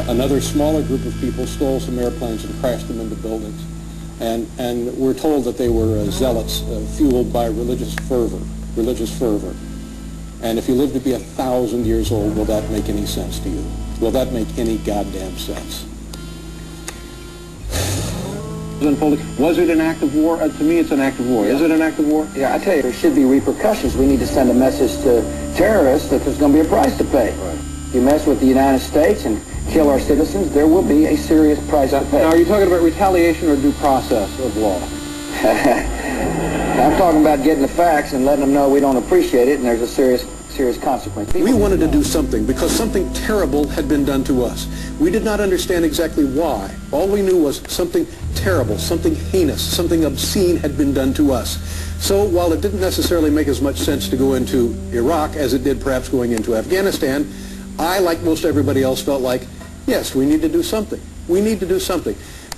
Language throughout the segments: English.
another smaller group of people stole some airplanes and crashed them into buildings. And we're told that they were zealots fueled by religious fervor. And if you live to be 1,000 years old, will that make any sense to you? Will that make any goddamn sense? Was it an act of war? To me, it's an act of war. Is it an act of war? Yeah, I tell you, there should be repercussions. We need to send a message to terrorists that there's going to be a price to pay. Right. If you mess with the United States and kill our citizens, there will be a serious price to pay. Now, are you talking about retaliation or due process of law? I'm talking about getting the facts and letting them know we don't appreciate it and there's a serious consequence. We wanted to do something because something terrible had been done to us. We did not understand exactly why. All we knew was something terrible, something heinous, something obscene had been done to us. So while it didn't necessarily make as much sense to go into Iraq as it did perhaps going into Afghanistan, I, like most everybody else, felt like, yes, we need to do something. We need to do something.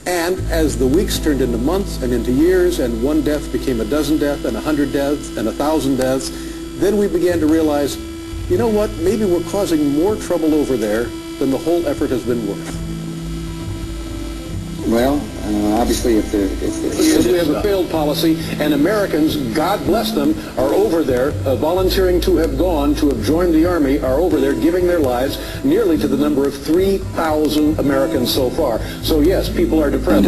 And as the weeks turned into months and into years, and one death became a dozen deaths, and 100 deaths, and 1,000 deaths, then we began to realize, you know what, maybe we're causing more trouble over there than the whole effort has been worth. Well, obviously, if we have a failed policy, and Americans, God bless them, are over there volunteering to have gone, to have joined the Army, are over there giving their lives, nearly to the number of 3,000 Americans so far. So yes, people are depressed.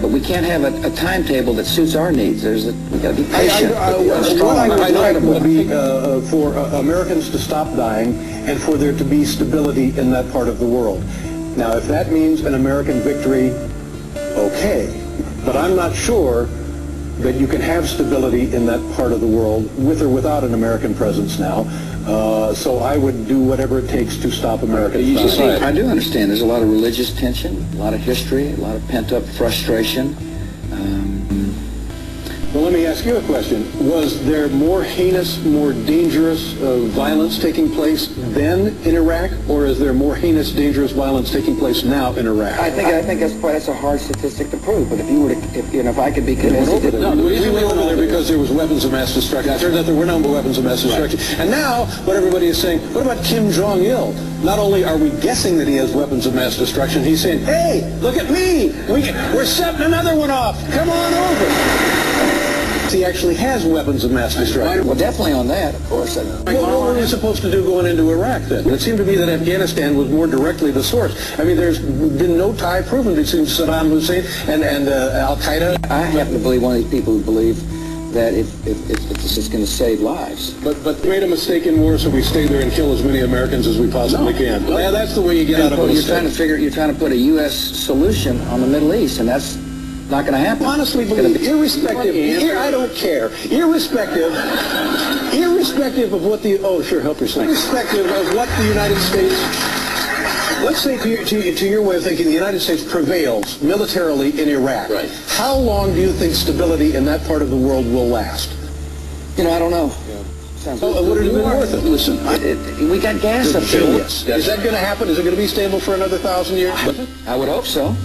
But we can't have a timetable that suits our needs. We got to be patient. What I know would be for Americans to stop dying and for there to be stability in that part of the world. Now, if that means an American victory, okay, but I'm not sure that you can have stability in that part of the world with or without an American presence now. So I would do whatever it takes to stop American society. I do understand there's a lot of religious tension, a lot of history, a lot of pent-up frustration. Well, let me ask you a question. Was there more heinous, more dangerous violence taking place then in Iraq, or is there more heinous, dangerous violence taking place now in Iraq? I think that's a hard statistic to prove. But if you were to, if I could be convinced, we went over there because there was weapons of mass destruction. It turned out there were no weapons of mass destruction. Right. And now, what everybody is saying, what about Kim Jong-il? Not only are we guessing that he has weapons of mass destruction, he's saying, hey, look at me, we're setting another one off. Come on over. He actually has weapons of mass destruction. Well, definitely on that, of course. What were we supposed to do going into Iraq then? It seemed to me that Afghanistan was more directly the source. I mean, there's been no tie proven between Saddam Hussein and Al-Qaeda. I happen to believe one of these people who believe that if this is going to save lives. But we made a mistake in war, so we stay there and kill as many Americans as we possibly can. Yeah, that's the way you get out of a mistake. You're trying to put a U.S. solution on the Middle East, and that's not going to happen. Honestly, believe, irrespective, I don't care, irrespective of what the, oh sure, help yourself, irrespective of what the United States, let's say to your way of thinking, the United States prevails militarily in Iraq. Right. How long do you think stability in that part of the world will last? You know, I don't know. Yeah. Would it have been worth it? Listen, we got gas up there. Yes. Is that going to happen? Is it going to be stable for another 1,000 years? I would hope so.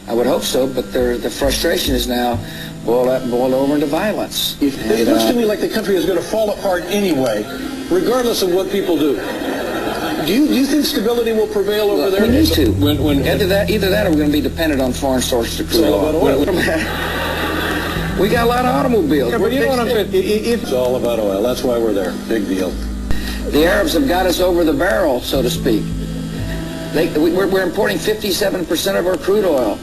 I would hope so, but the frustration is now boiled over into violence. It looks to me like the country is going to fall apart anyway, regardless of what people do. Do you think stability will prevail over there? We need to. Either that or we're going to be dependent on foreign sources of crude oil. We got a lot of automobiles. Yeah, but you know what I'm saying? It's all about oil. That's why we're there. Big deal. The Arabs have got us over the barrel, so to speak. We're importing 57% of our crude oil.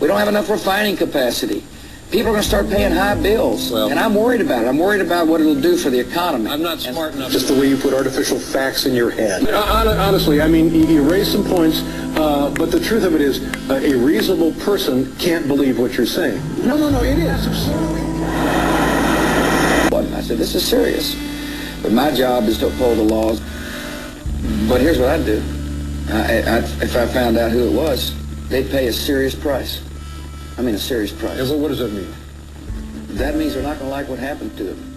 We don't have enough refining capacity. People are going to start paying high bills, and I'm worried about it. I'm worried about what it'll do for the economy. I'm not smart enough. Just the way you put artificial facts in your head. Honestly, I mean, you raise some points, but the truth of it is, a reasonable person can't believe what you're saying. No, it is. I said, this is serious. But my job is to uphold the laws. But here's what I'd do. If I found out who it was, they'd pay a serious price. I mean, a serious price. Yeah, well, what does that mean? That means they're not going to like what happened to them.